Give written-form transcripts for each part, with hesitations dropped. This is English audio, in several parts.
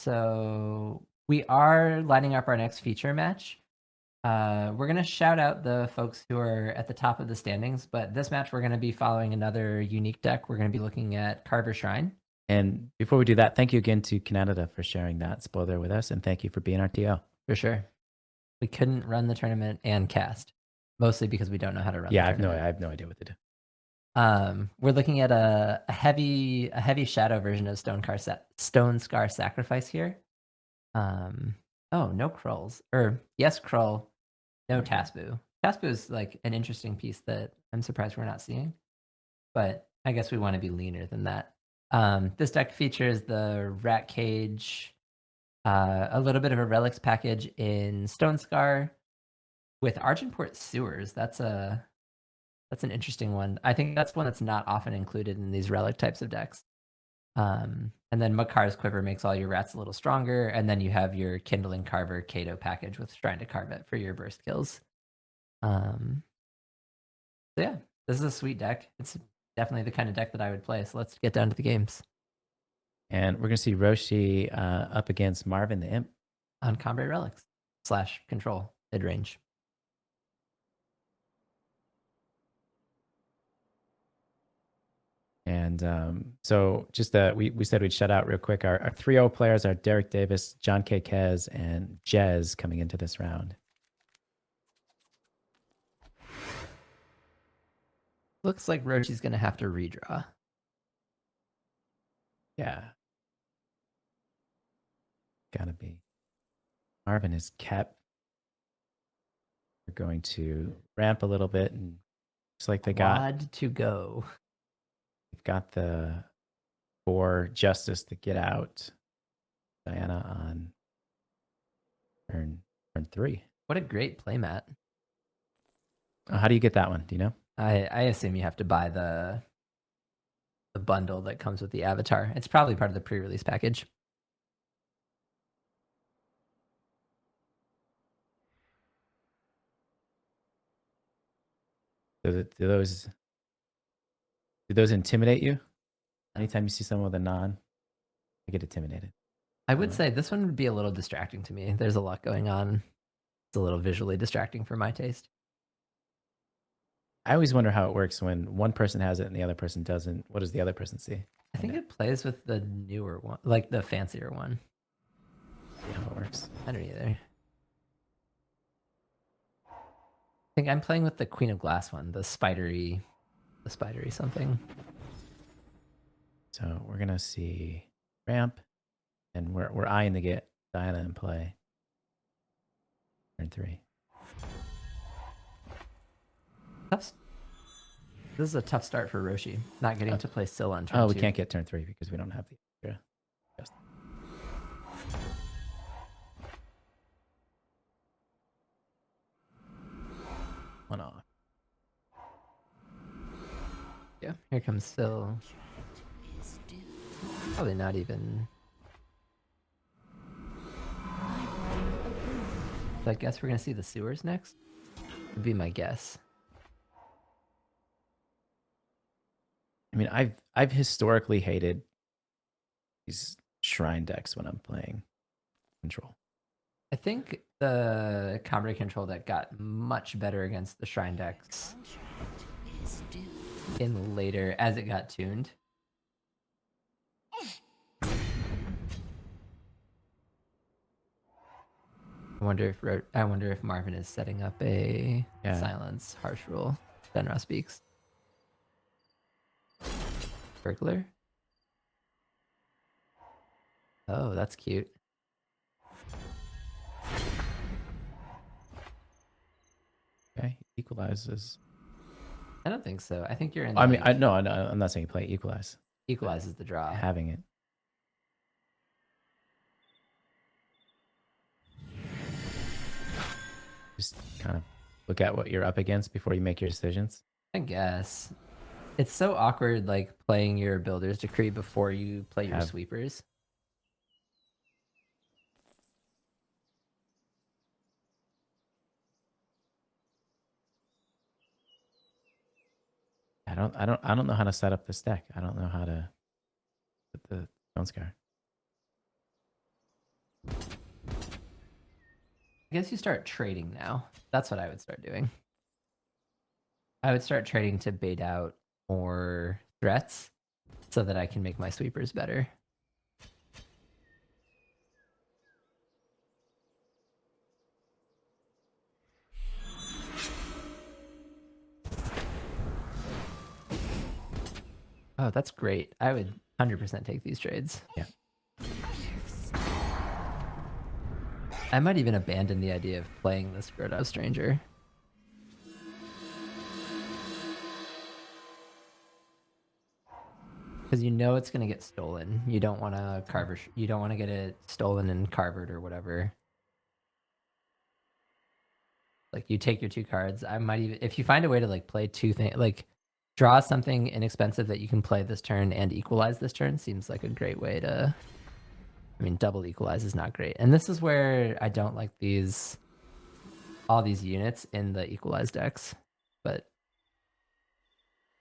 So we are lining up our next feature match. We're gonna shout out the folks who are at the top of the standings, but this match we're gonna be following another unique deck. We're gonna be looking at Carver Shrine. And before we do that, thank you again to Canada for sharing that spoiler with us, and thank you for being our TO. For sure. We couldn't run the tournament and cast, mostly because we don't know how to run Yeah, the I have tournament. no idea what to do. We're looking at a heavy shadow version of Stone Scar Sacrifice here. Oh, no Krulls. Or yes, Krull, no Tasbu. Tasbu is like an interesting piece that I'm surprised we're not seeing, but I guess we want to be leaner than that. This deck features the Rat Cage, a little bit of a relics package in Stone Scar with Argenport Sewers. That's an interesting one. I think that's one that's not often included in these relic types of decks. And then Makar's Quiver makes all your rats a little stronger, and then you have your Kindling Carver Kato package with Shrine to Carve It for your burst kills. So yeah, this is a sweet deck. It's definitely the kind of deck that I would play. So let's get down to the games. And we're going to see Roshi up against Marvin the Imp. On Combat Relics / Control mid range. And so just we said we'd shut out real quick. Our 3-0 players are Derek Davis, John K. Kez, and Jez coming into this round. Looks like Roshi's going to have to redraw. Yeah. Gotta be. Marvin is kept. We're going to ramp a little bit, and looks like they got to go. They've got the 4 Justice to get out. Diana on turn 3. What a great playmat. How do you get that one? Do you know? I assume you have to buy the bundle that comes with the avatar. It's probably part of the pre-release package. Do those intimidate you? Anytime you see someone with a non, I get intimidated. I would say this one would be a little distracting to me. There's a lot going on. It's a little visually distracting for my taste. I always wonder how it works when one person has it and the other person doesn't. What does the other person see? I think it plays with the newer one, like the fancier one. See how it works. I don't either. I think I'm playing with the Queen of Glass one, the spidery something. So we're gonna see ramp, and we're eyeing to get Diana in play. Turn 3. Tough. This is a tough start for Roshi, not getting to play Syl on turn 2. Oh, we can't get turn 3 because we don't have the extra. One off. Yeah, here comes Syl. Probably not even. So I guess we're gonna see the sewers next. Would be my guess. I mean, I've historically hated these shrine decks when I'm playing control. I think the combat control deck got much better against the shrine decks in later as it got tuned. I wonder if Marvin is setting up a silence harsh rule. Benra speaks. Burglar. Oh, that's cute. Okay, equalizes. I don't think so. I think you're in. I mean, I'm not saying play equalize. Equalizes the draw. Having it. Just kind of look at what you're up against before you make your decisions. I guess. It's so awkward, like playing your Builder's Decree before you play your sweepers. I don't know how to set up this deck. I don't know how to put the Stone Scar. I guess you start trading now. That's what I would start doing. I would start trading to bait out more threats so that I can make my sweepers better. Oh, that's great. I would 100% take these trades. Yeah. I might even abandon the idea of playing this Grotto Stranger. Because you know it's gonna get stolen. You don't want to carver. You don't want to get it stolen and carvered or whatever. Like you take your 2 cards. I might even, if you find a way to like play 2 things, like draw something inexpensive that you can play this turn and equalize this turn, seems like a great way to. I mean, double equalize is not great, and this is where I don't like all these units in the equalized decks. But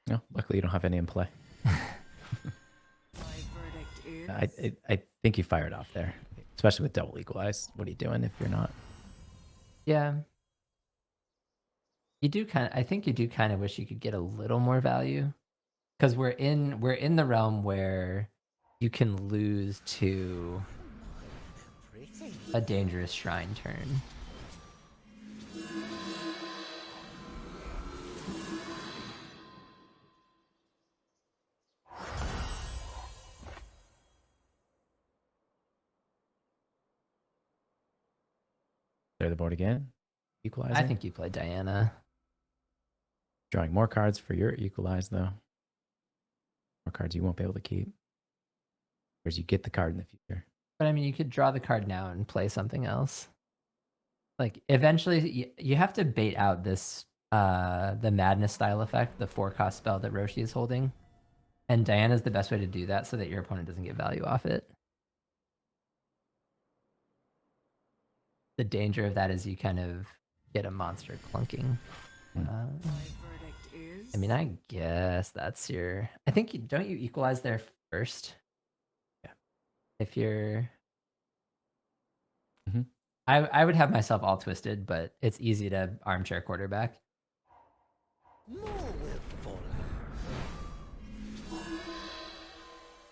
No, luckily you don't have any in play. I think you fired off there, especially with double equalize. What are you doing if you're not? yeah, you do kind of. I think you do kind of wish you could get a little more value, because we're in the realm where you can lose to a dangerous shrine turn. Clear the board again. Equalizing. I think you play Diana. Drawing more cards for your equalize though. More cards you won't be able to keep. Whereas you get the card in the future. But I mean, you could draw the card now and play something else. Like eventually, you have to bait out this the madness style effect, the 4-cost spell that Roshi is holding, and Diana's the best way to do that so that your opponent doesn't get value off it. The danger of that is you kind of get a monster clunking. I mean, I guess that's your. I think don't you equalize there first? Yeah. If you're. Mm-hmm. I would have myself all twisted, but it's easy to armchair quarterback.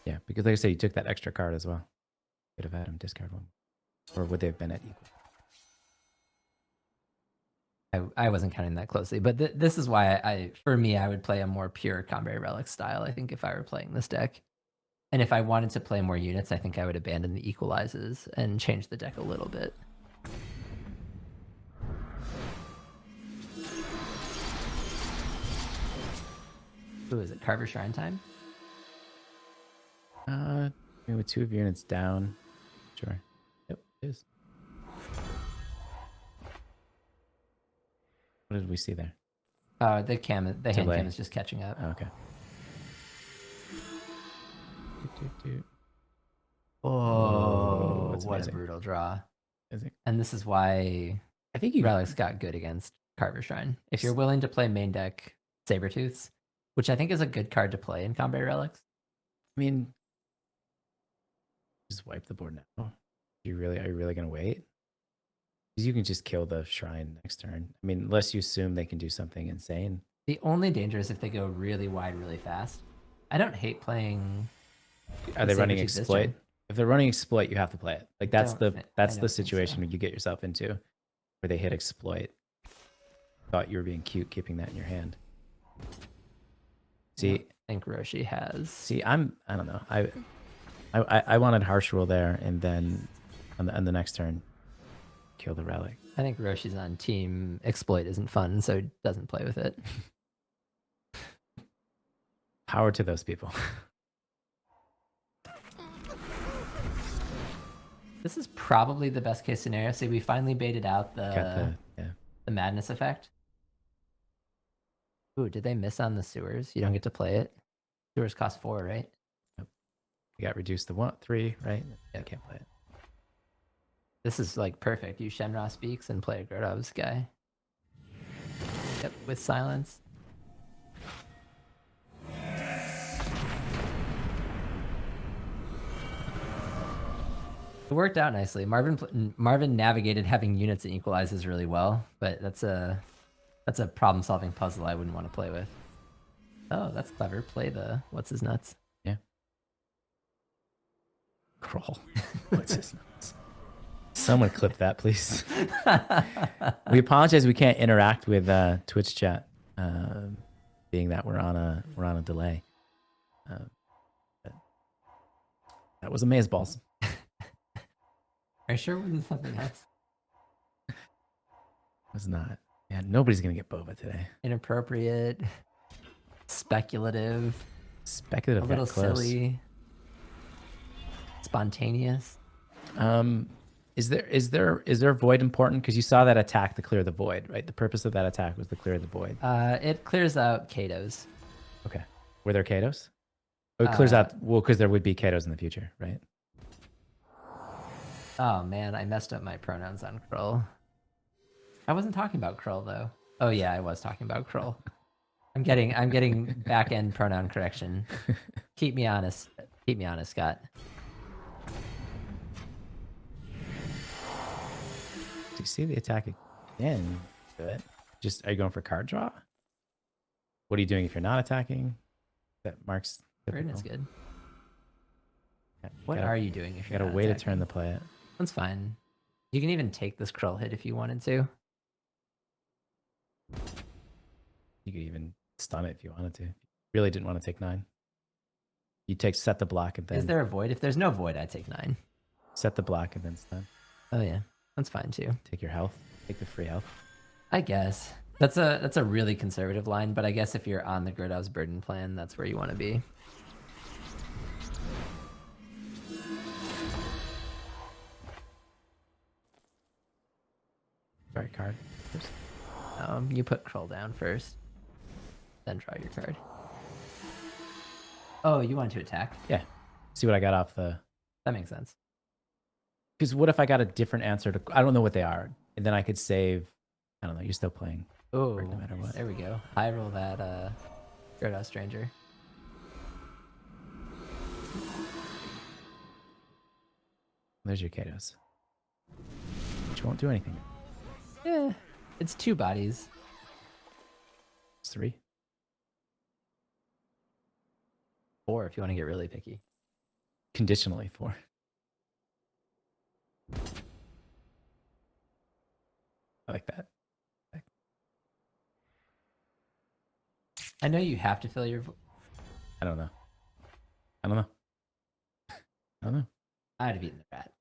Yeah, because like I say, you took that extra card as well. Could have had him discard one, or would they have been at equal? I wasn't counting that closely, but this is why for me, I would play a more pure Combat Relic style. I think if I were playing this deck, and if I wanted to play more units, I think I would abandon the equalizes and change the deck a little bit. Who is it? Carver Shrine time? Maybe with 2 of your units down. Sure. Yep, it is. What did we see there? The hand cam is just catching up. Oh, okay. Oh, that's what amazing. a brutal draw. Amazing. And this is why I think you Relics got good against Carver Shrine. If you're willing to play main deck Sabertooths, which I think is a good card to play in Combat Relics. I mean, just wipe the board now. Are you really gonna wait? Because you can just kill the shrine next turn. I mean, unless you assume they can do something insane. The only danger is if they go really wide, really fast. I don't hate playing. Are they running exploit? If they're running exploit, you have to play it. Like that's the situation where you get yourself into, where they hit exploit. Thought you were being cute, keeping that in your hand. See, I think Roshi has. See, I don't know. I wanted harsh rule there, and then on the next turn, kill the relic. I think Roshi's on team exploit isn't fun, so doesn't play with it. Power to those people. This is probably the best case scenario. See, we finally baited out the madness effect. Ooh, did they miss on the sewers? You don't get to play it. Sewers cost 4, right? Yep. You got reduced to 3, right? Yeah, I can't play it. This is like perfect. You Shenra speaks and play a Grodov's guy. Yep, with silence. It worked out nicely. Marvin navigated having units and equalizes really well, but that's a problem-solving puzzle I wouldn't want to play with. Oh, that's clever. Play the what's his nuts. Yeah. Crawl. What's his nuts? Someone clip that, please. We apologize. We can't interact with Twitch chat, being that we're on a delay. That was amazeballs. Are you sure it wasn't something else? It was not. Yeah, nobody's gonna get boba today. Inappropriate, speculative, a little silly, spontaneous. Is there void important? Because you saw that attack to clear the void, right? The purpose of that attack was to clear the void. It clears out Katos. Okay. Were there Katos? Oh, it clears out, well, because there would be Katos in the future, right? Oh man, I messed up my pronouns on Krull. I wasn't talking about Krull though. Oh yeah, I was talking about Krull. I'm getting back end pronoun correction. Keep me honest. Keep me honest, Scott. Do you see the attack again? Good. Just, are you going for card draw? What are you doing if you're not attacking? That marks. Burden is good. Yeah, what are you doing if you're got not a way attacking? to turn the play it? That's fine. You can even take this Krull hit if you wanted to. You could even stun it if you wanted to. Really didn't want to take 9. You set the block and then. Is there a void? If there's no void, I take 9. Set the block and then stun. Oh yeah, that's fine too. Take your health. Take the free health. I guess that's a really conservative line, but I guess if you're on the Grodow's Burden plan, that's where you want to be. Sorry, card first. You put Krull down first, then draw your card. Oh, you want to attack? Yeah. See what I got off the. That makes sense. Because what if I got a different answer to? I don't know what they are, and then I could save. I don't know. You're still playing. Oh, no matter what. There we go. High roll that Gyarados Stranger. There's your Katos. Which won't do anything. Yeah, it's 2 bodies. It's 3. 4 if you want to get really picky. Conditionally 4. I like that. I know you have to fill your. I don't know. I don't know. I'd have eaten the rat.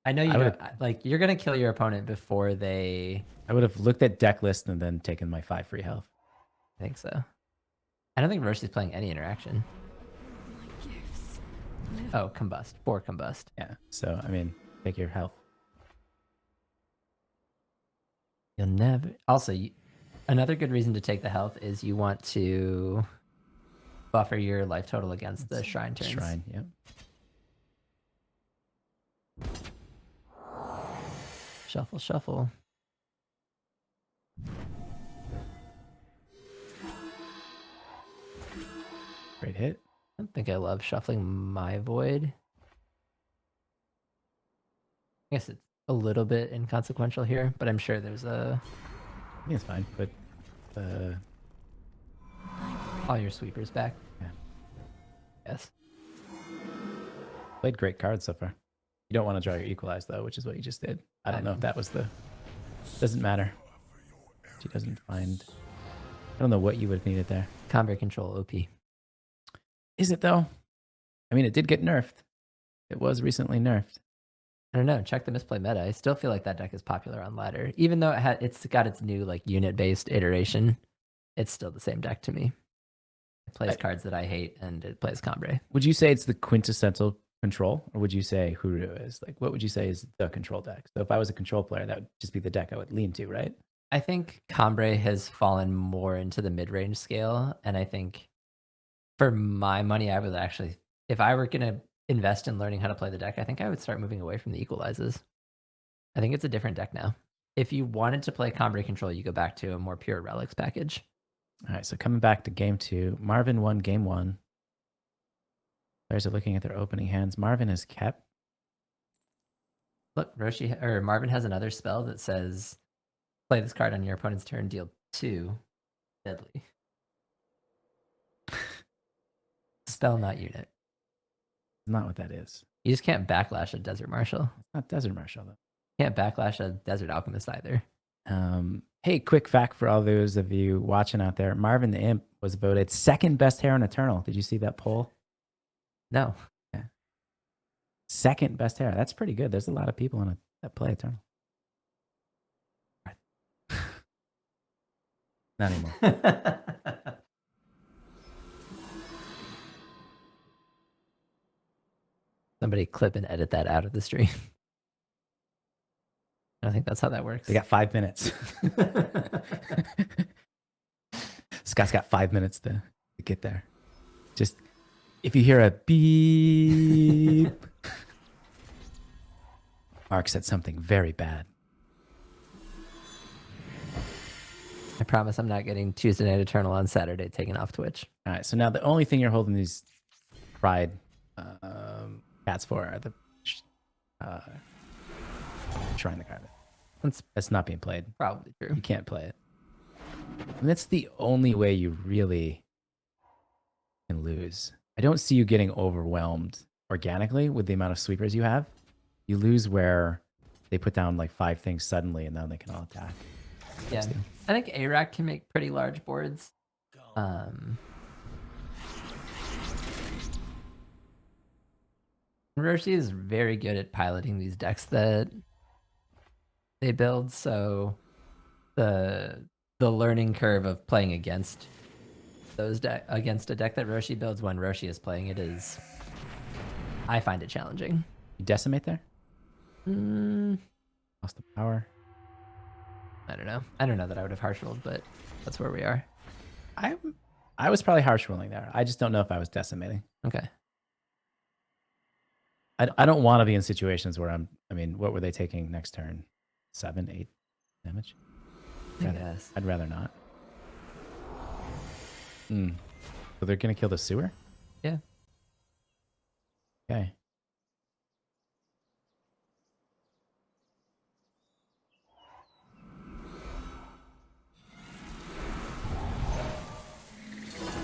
I know you don't, like you're gonna kill your opponent before they. I would have looked at deck list and then taken my 5 free health. I think so. I don't think Roshi's playing any interaction. Oh, combust. 4 combust. Yeah. So I mean, take your health. You'll never. Also, another good reason to take the health is you want to buffer your life total against the shrine turns. Shrine. Yep. Shuffle, shuffle. Great hit. I don't think I love shuffling my void. I guess it's a little bit inconsequential here, but I'm sure there's a. I think it's fine, but all your sweepers back. Yeah. Yes. Played great cards so far. You don't want to draw your equalize though, which is what you just did. I don't know if that was the. Doesn't matter. She doesn't find. I don't know what you would have needed there. Combat control OP. Is it though? I mean, it did get nerfed. It was recently nerfed. I don't know. Check the misplay meta. I still feel like that deck is popular on ladder, even though it's got its new like unit based iteration. It's still the same deck to me. It plays cards that I hate, and it plays Combre. Would you say it's the quintessential control, or would you say Huru is? Like, what would you say is the control deck? So if I was a control player, that would just be the deck I would lean to, right? I think Combre has fallen more into the mid range scale, and I think for my money, I would actually, if I were gonna invest in learning how to play the deck, I think I would start moving away from the equalizes. I think it's a different deck now. If you wanted to play Combre control, you go back to a more pure relics package. All right, so coming back to game 2, Marvin won game 1. Players are looking at their opening hands. Marvin has kept Look, Roshi or Marvin has another spell that says play this card on your opponent's turn, deal 2 deadly. Spell, not unit. Not what that is. You just can't backlash a Desert Marshal. It's not Desert Marshal though. Can't backlash a Desert Alchemist either. Hey, quick fact for all those of you watching out there: Marvin the Imp was voted second best hair on Eternal. Did you see that poll? No. Yeah. Second best hair. That's pretty good. There's a lot of people on it that play Eternal. Not anymore. Somebody clip and edit that out of the stream. I think that's how that works. They got 5 minutes. Scott's got 5 minutes to get there. Just if you hear a beep, Mark said something very bad. I promise I'm not getting Tuesday Night Eternal on Saturday taken off Twitch. All right. So now the only thing you're holding these pride cats for are the Shrine of the Carpet. That's not being played. Probably true. You can't play it. And that's the only way you really can lose. I don't see you getting overwhelmed organically with the amount of sweepers you have. You lose where they put down like 5 things suddenly and then they can all attack. Yeah. I think A-Rack can make pretty large boards. Roshi is very good at piloting these decks that they build, so the learning curve of playing against those against a deck that Roshi builds when Roshi is playing it is, I find it challenging. You decimate there? Lost the power. I don't know. I don't know that I would have harsh rolled, but that's where we are. I was probably harsh rolling there. I just don't know if I was decimating. Okay. I don't want to be in situations where what were they taking next turn? 7, 8 damage? I'd rather not. So they're going to kill the sewer? Yeah. Okay.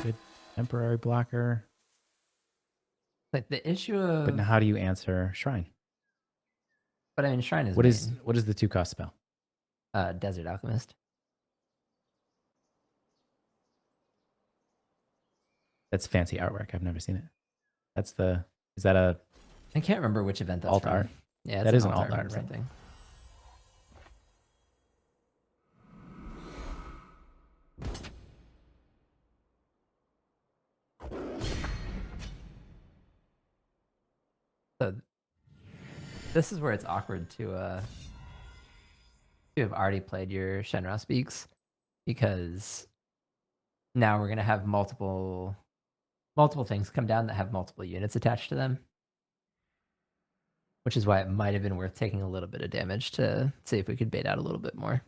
Good temporary blocker. Like the issue of... But now how do you answer Shrine? But I mean, Shrine is what is the 2-cost spell? Desert Alchemist. That's fancy artwork. I've never seen it. Is that a... I can't remember which event that's alt from. art? Yeah, that is an alt alt art, or right? something. So this is where it's awkward to have already played your Shenra Speaks, because now we're gonna have multiple things come down that have multiple units attached to them, which is why it might have been worth taking a little bit of damage to see if we could bait out a little bit more.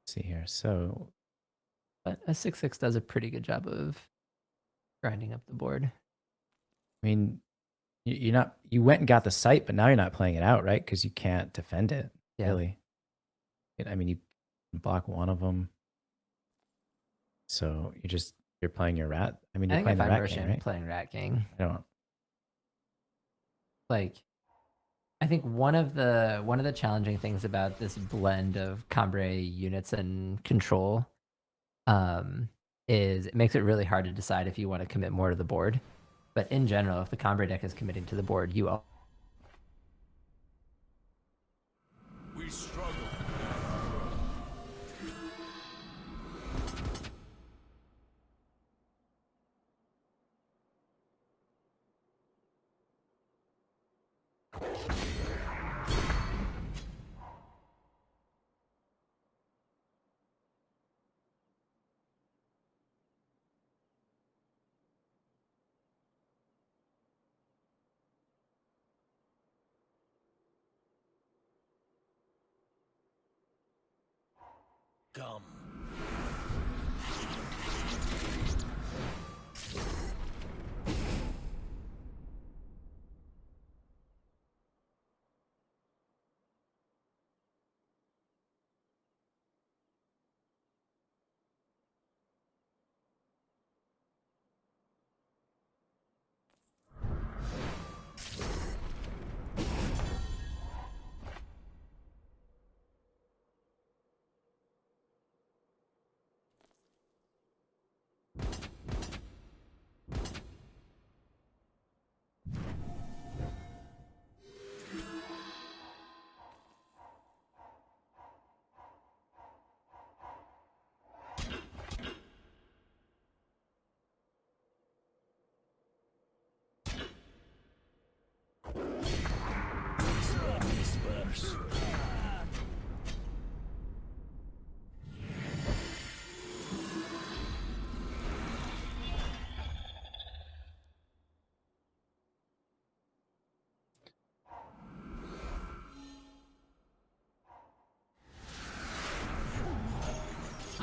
See here. So, but a 6/6 does a pretty good job of grinding up the board. I mean, you went and got the site, but now you're not playing it out, right? Because you can't defend it. Yeah. Really. I mean, you block one of them, so you're playing your rat. I mean, you're playing the Rat King, right? Playing Rat King. I don't. Like, I think one of the challenging things about this blend of Cambrai units and control is it makes it really hard to decide if you want to commit more to the board. But in general, if the Cambrai deck is committing to the board, we struggle.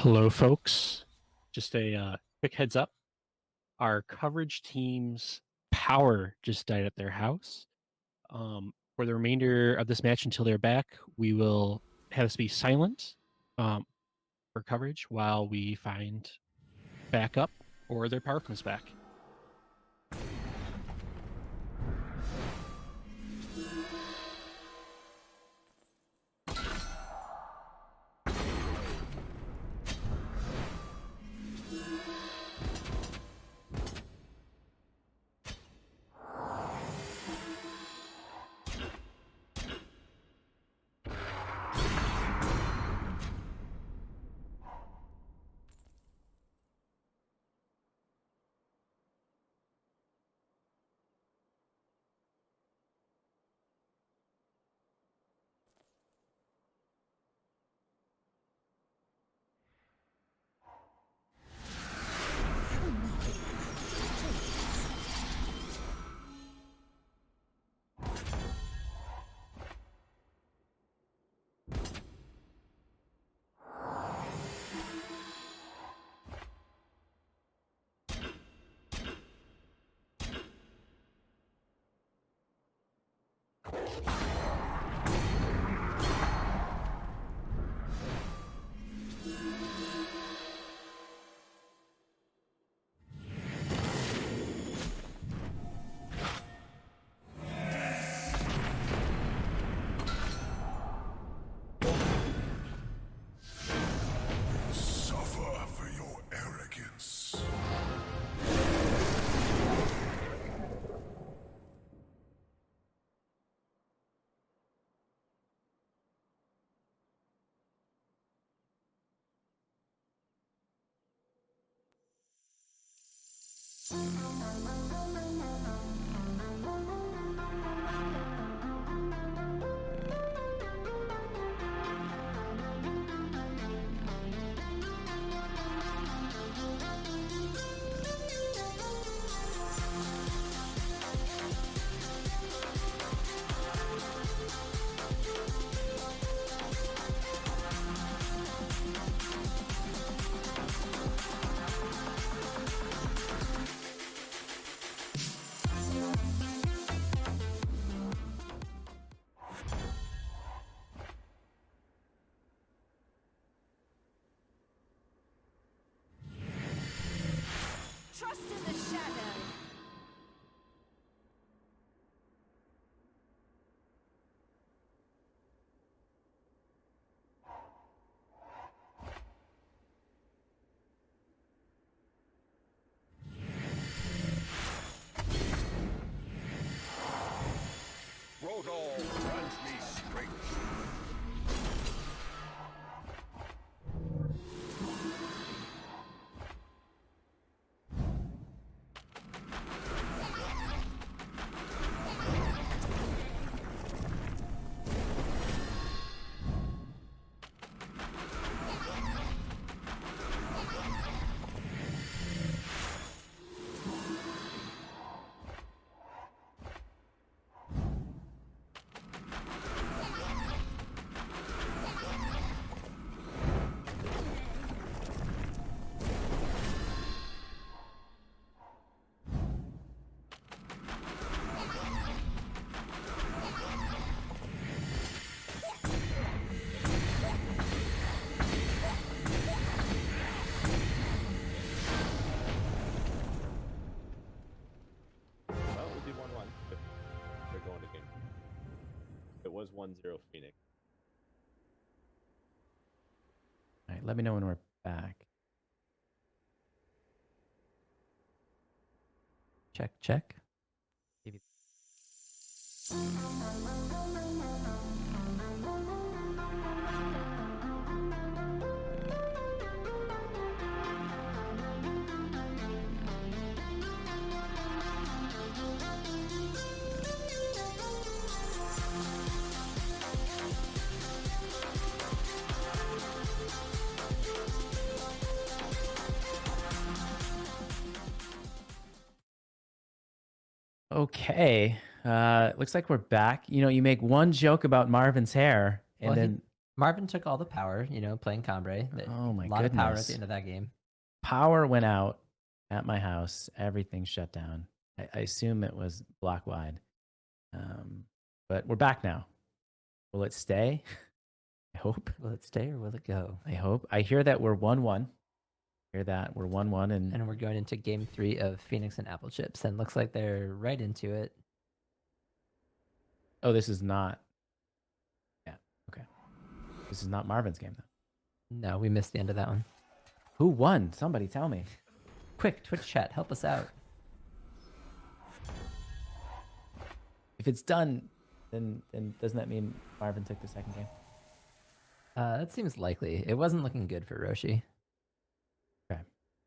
Hello, folks. Just a quick heads up. Our coverage team's power just died at their house. For the remainder of this match until they're back, we will have us be silent for coverage while we find backup or their power comes back. Suffer for your arrogance. Trust in the shadow. Rodol runs me straight. Well, we'll do 1-1 if they're going to game. It was 1-0 Phoenix. All right, let me know when we're back. Check, check. Okay. Looks like we're back. You know, you make one joke about Marvin's hair, and Well, then Marvin took all the power, playing Cambrai. Oh my A lot of power at goodness. the end of that game. Power went out at my house. Everything shut down. I assume it was block wide. But we're back now. Will it stay? I hope. Will it stay or will it go? I hope. I hear that we're 1-1. Hear that we're 1-1 And we're going into game 3 of Phoenix and Apple Chips, and looks like they're right into it. oh, this is not. Yeah. Okay. This is not Marvin's game though. No, we missed the end of that one. Who won? Somebody tell me. Quick, Twitch chat, help us out. If it's done, then doesn't that mean Marvin took the second game? That seems likely. It wasn't looking good for Roshi. Okay.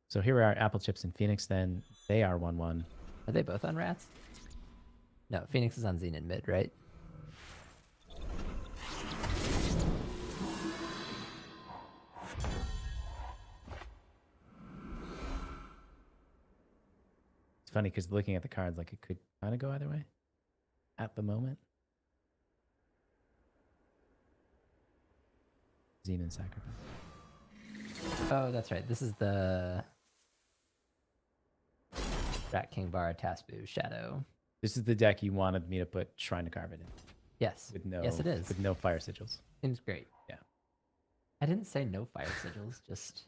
So here we are, Apple Chips in Phoenix. Then they are 1-1. Are they both on Rats? No, Phoenix is on Xenon mid, right? It's funny because looking at the cards, like it could kind of go either way at the moment. Xenon sacrifice. Oh, that's right. This is the Rat King Bar Tasbu Shadow. This is the deck you wanted me to put Shrine to Carve it in. Yes. With no, yes, it is. With no fire sigils. Seems great. Yeah. I didn't say no fire sigils, just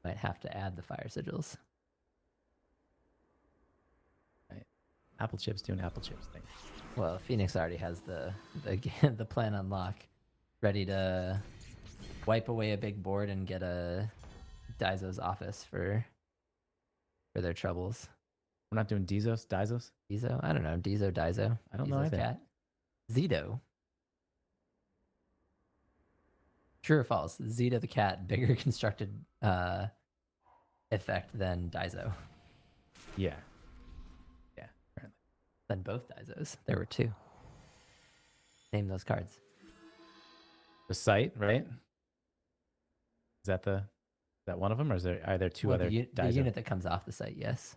might have to add the fire sigils. Right. Apple Chips doing Apple Chips thing. Well, Phoenix already has the the plan on lock, ready to wipe away a big board and get a Daizo's office for their troubles. We're not doing Dizos? Dizos? Dizo? I don't know. Dizo, Daizo. I don't know Dizo's either. cat. Zito. True or false? Zito the cat, bigger constructed effect than Daizo. Yeah. Yeah, apparently. Than both Daizos. There were 2. Name those cards. The site, right? Is that one of them, or are there 2 Well, other the Daizo? unit that comes off the site, yes.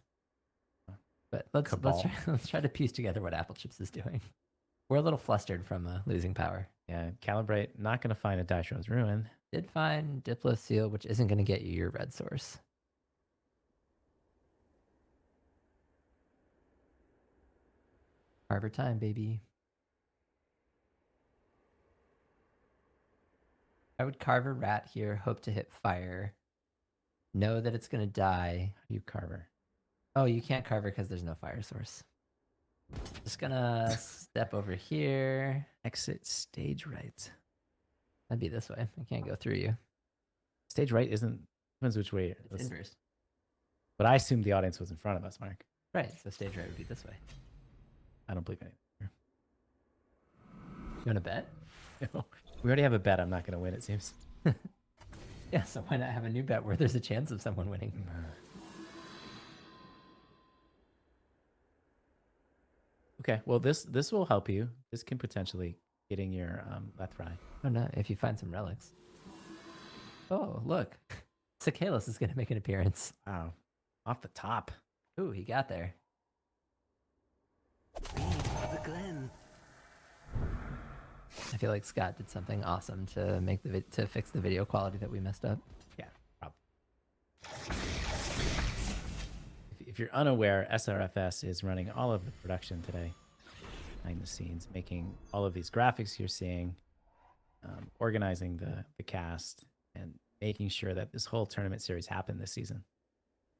But let's Cabal. let's try to piece together what Apple Chips is doing. We're a little flustered from losing power. Yeah, Calibrate, not going to find a Daisho's Ruin. Did find Diplo Seal, which isn't going to get you your red source. Harbor time, baby. I would carve a rat here, hope to hit fire. Know that it's going to die. How do you Carver? Oh, you can't carve it because there's no fire source. Just gonna step over here. Exit stage right. That'd be this way. I can't go through you. Stage right depends which way. It's inverse. But I assumed the audience was in front of us, Mark. Right, so stage right would be this way. I don't believe anything. You want to bet? No. We already have a bet. I'm not going to win, it seems. Yeah, so why not have a new bet where there's a chance of someone winning? Okay, well, this will help you. This can potentially getting your Lethrai. Oh no, if you find some relics. Oh, look. Cicalis is going to make an appearance. Wow. Off the top. Ooh, he got there. The Glen. I feel like Scott did something awesome to make to fix the video quality that we messed up. Yeah, probably. If you're unaware, SRFS is running all of the production today, behind the scenes, making all of these graphics you're seeing, organizing the cast, and making sure that this whole tournament series happened this season.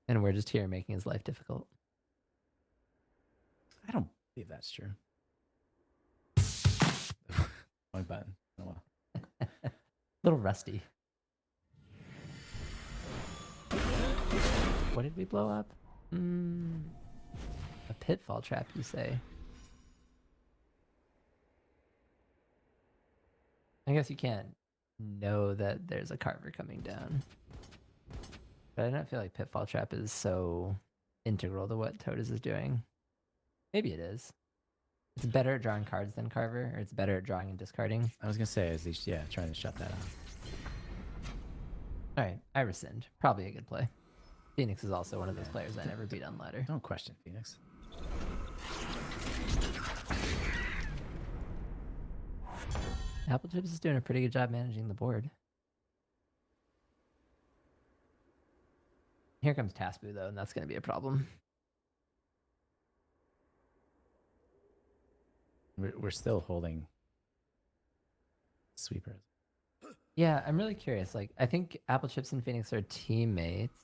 And we're just here making his life difficult. I don't believe that's true. Wrong button. Oh well. A little rusty. What did we blow up? A pitfall trap, you say? I guess you can't know that there's a carver coming down. But I don't feel like pitfall trap is so integral to what Todas is doing. Maybe it is. It's better at drawing cards than carver, or it's better at drawing and discarding. I was gonna say, is he, trying to shut that out. All right, I rescind. Probably a good play. Phoenix is also one of those players I never beat on ladder. Don't question Phoenix. Apple Chips is doing a pretty good job managing the board. Here comes Tasbu though, and that's going to be a problem. We're still holding sweepers. Yeah, I'm really curious. Like, I think Apple Chips and Phoenix are teammates,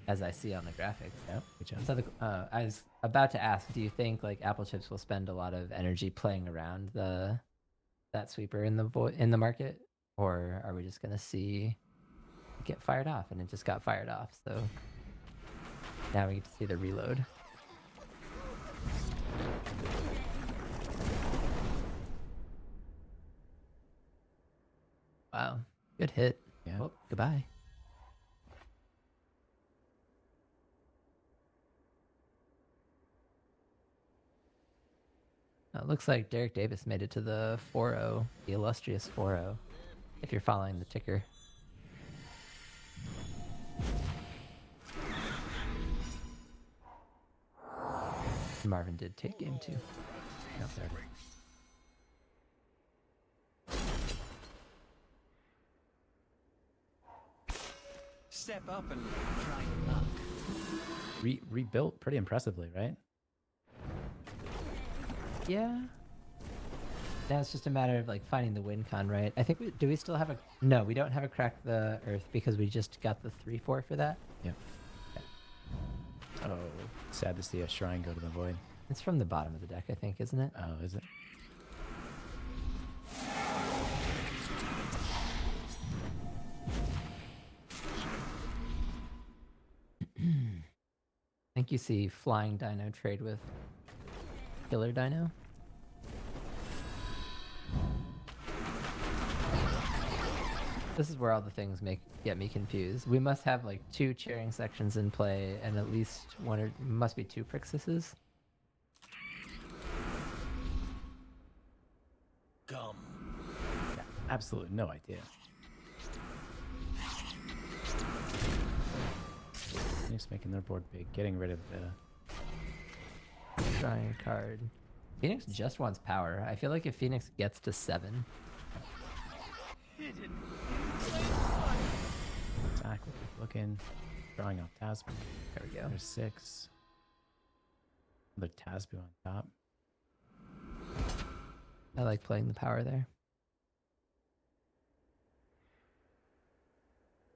as I see on the graphics. Yep. Good job. So I was about to ask, do you think like Apple Chips will spend a lot of energy playing around that sweeper in the market, or are we just gonna see it get fired off? And it just got fired off, so now we get to see the reload. Wow, good hit. Yeah. Oh, goodbye. It looks like Derek Davis made it to the 4-0, the illustrious 4-0, if you're following the ticker. Marvin did take game 2. Up there. Step up and try your luck. Rebuilt pretty impressively, right? Yeah. Now it's just a matter of like finding the win con, right? I think do we still have a no? We don't have a crack the earth because we just got the 3/4 for that. Yeah. Okay. Oh, sad to see a shrine go to the void. It's from the bottom of the deck, I think, isn't it? Oh, is it? I think you see flying dino trade with killer dino. This is where all the things get me confused. We must have like 2 cheering sections in play and at least one or must be 2 Prixuses. Gum. Yeah, absolutely no idea. Phoenix making their board big, getting rid of the Drawing a card. Phoenix just wants power. I feel like if Phoenix gets to 7, attack. Looking, drawing off Tasbu. there we go. There's 6. Another Tasbu on top. I like playing the power there.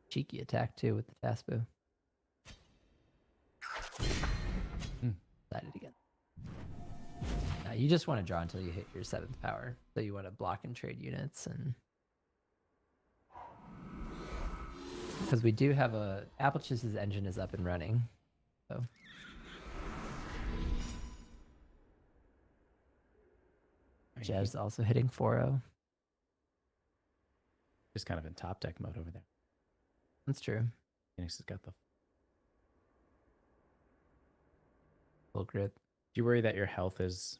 Cheeky attack too with the Tasbu. Decided again. You just want to draw until you hit your 7th power. So you want to block and trade units, and because we do have Apple Chips' engine is up and running. So Jazz also hitting 4-0. Just kind of in top deck mode over there. That's true. Phoenix has got the. Full grip. Do you worry that your health is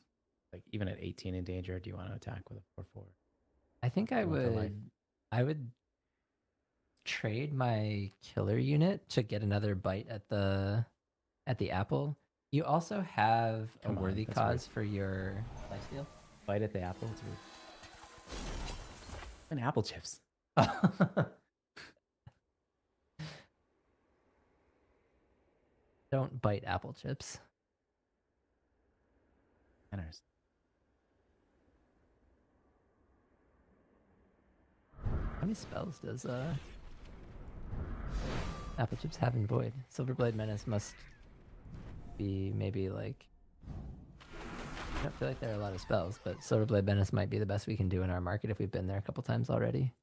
like even at 18 in danger? Do you want to attack with a 4/4? I think I You want the life? would trade my killer unit to get another bite at the apple. You also have Come a on, worthy that's cause for your lifesteal. Bite at the apple. It's weird. And Apple Chips. Don't bite Apple Chips. Manners. How many spells does Apple Chips have in Void? Silverblade Menace must be maybe like. I don't feel like there are a lot of spells, but Silverblade Menace might be the best we can do in our market if we've been there a couple times already.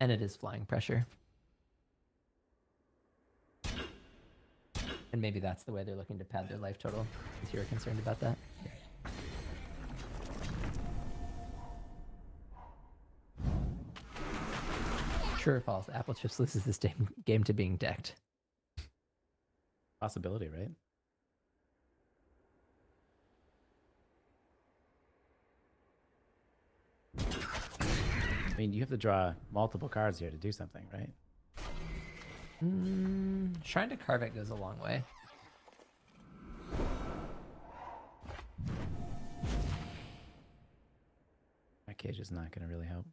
And it is flying pressure. And maybe that's the way they're looking to pad their life total, if you're concerned about that. True or false, Apple Chips loses this game to being decked. Possibility, right? I mean, you have to draw multiple cards here to do something, right? Trying to carve it goes a long way. rat cage is not going to really help.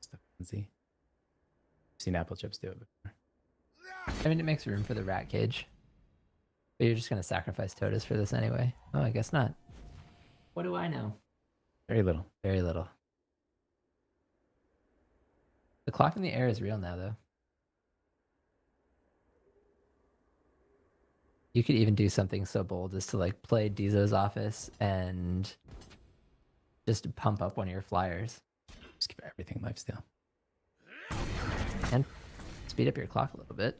Stuff fancy. I've seen apple chips do it before. I mean, it makes room for the rat cage. But you're just going to sacrifice Totus for this anyway. Oh, I guess not. What do I know? Very little. Very little. The clock in the air is real now, though. You could even do something so bold as to like play Dizo's office and just pump up one of your flyers Just give everything lifesteal. and speed up your clock a little bit.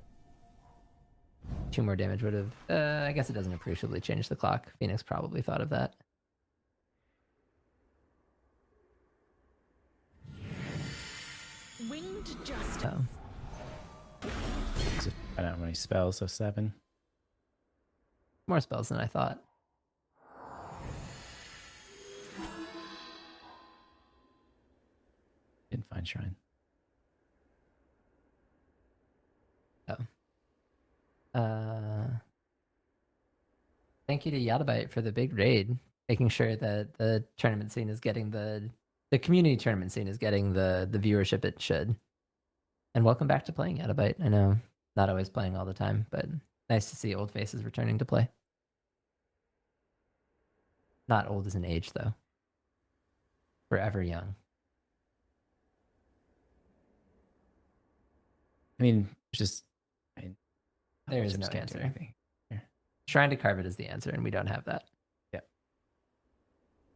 2 more damage would have. I guess it doesn't appreciably change the clock. Phoenix probably thought of that. Winged justice. So, I don't have any spells, so 7. more spells than I thought. Didn't find shrine. Thank you to Yadabyte for the big raid, making sure that the tournament scene is getting the community tournament scene is getting the viewership it should. And welcome back to playing, Yadabyte. I know not always playing all the time, but nice to see old faces returning to play. Not old as an age though. Forever young. I mean, just. There apple is chips no can't do answer. anything. Trying to carve it is the answer, and we don't have that.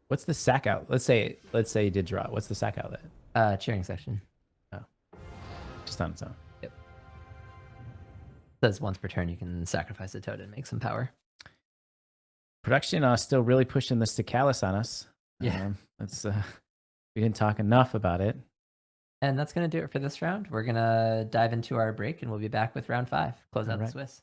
What's the sack out? Let's say you did draw. What's the sack outlet? Cheering section. Just on its own. Says once per turn you can sacrifice a toad and make some power. Production still really pushing the Cicalis on us. Yeah. That's we didn't talk enough about it. And that's going to do it for this round. We're going to dive into our break, and we'll be back with round 5. Close out the Alright. Swiss.